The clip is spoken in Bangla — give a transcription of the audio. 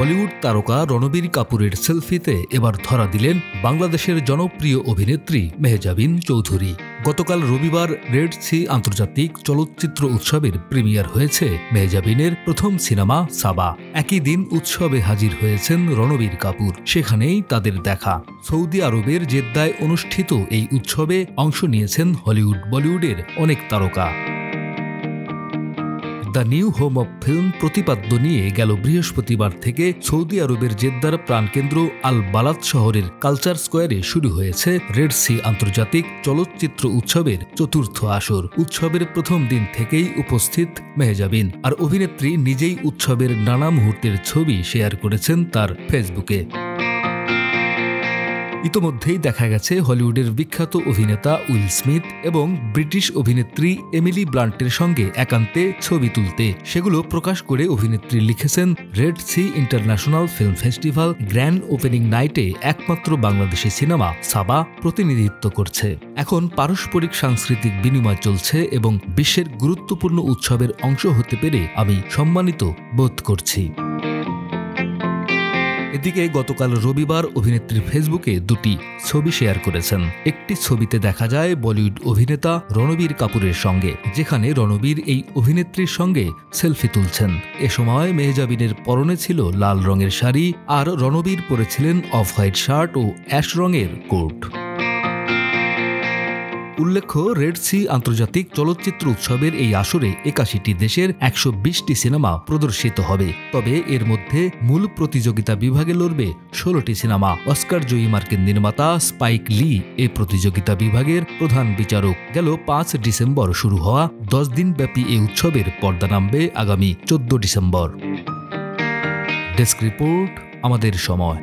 বলিউড তারকা রণবীর কাপুরের সেলফিতে এবার ধরা দিলেন বাংলাদেশের জনপ্রিয় অভিনেত্রী মেহজাবিন চৌধুরী। গতকাল রবিবার রেড সি আন্তর্জাতিক চলচ্চিত্র উৎসবের প্রিমিয়ার হয়েছে মেহজাবিনের প্রথম সিনেমা সাবা। একই দিন উৎসবে হাজির হয়েছেন রণবীর কাপুর। সেখানেই তাদের দেখা। সৌদি আরবের জেদ্দায় অনুষ্ঠিত এই উৎসবে অংশ নিয়েছেন হলিউড বলিউডের অনেক তারকা। The new home of film প্রতিপাদ্য নিয়ে গেল বৃহস্পতিবার থেকে সৌদি আরবের জেদ্দার প্রাণকেন্দ্র আল বালাদ শহরের কালচার স্কোয়ারে শুরু হয়েছে রেড সি আন্তর্জাতিক চলচ্চিত্র উৎসবের চতুর্থ আসর। উৎসবের প্রথম দিন থেকেই উপস্থিত মেহজাবিন, আর অভিনেত্রী নিজেই উৎসবের নানা মুহূর্তের ছবি শেয়ার করেছেন তার ফেসবুকে। ইতোমধ্যেই দেখা গেছে হলিউডের বিখ্যাত অভিনেতা উইল স্মিথ এবং ব্রিটিশ অভিনেত্রী এমিলি ব্লান্টের সঙ্গে একান্তে ছবি তুলতে। সেগুলো প্রকাশ করে অভিনেত্রী লিখেছেন, Red Sea International Film Festival grand opening নাইটে একমাত্র বাংলাদেশি সিনেমা সাবা প্রতিনিধিত্ব করছে। এখন পারস্পরিক সাংস্কৃতিক বিনিময় চলছে এবং বিশ্বের গুরুত্বপূর্ণ উৎসবের অংশ হতে পেরে আমি সম্মানিত বোধ করছি। এদিকে গতকাল রবিবার অভিনেত্রীর ফেসবুকে দুটি ছবি শেয়ার করেছেন। একটি ছবিতে দেখা যায় বলিউড অভিনেতা রণবীর কাপুরের সঙ্গে, যেখানে রণবীর এই অভিনেত্রীর সঙ্গে সেলফি তুলছেন। এ সময় মেহজাবিনের পরনে ছিল লাল রঙের শাড়ি, আর রণবীর পরেছিলেন অফ হোয়াইট শার্ট ও অ্যাশ রঙের কোট। উল্লেখ্য, রেড সি আন্তর্জাতিক চলচ্চিত্র উৎসবের এই আসরে ৮১টি দেশের ১২০টি সিনেমা প্রদর্শিত হবে। তবে এর মধ্যে মূল প্রতিযোগিতা বিভাগে লড়বে ১৬টি সিনেমা। অস্কার জয়ী মার্কিন নির্মাতা স্পাইক লি এই প্রতিযোগিতা বিভাগের প্রধান বিচারক। গেল ৫ ডিসেম্বর শুরু হওয়া ১০ দিনব্যাপী এই উৎসবের পর্দা নামবে আগামী ১৪ ডিসেম্বর। ডেস্ক রিপোর্ট, আমাদের সময়।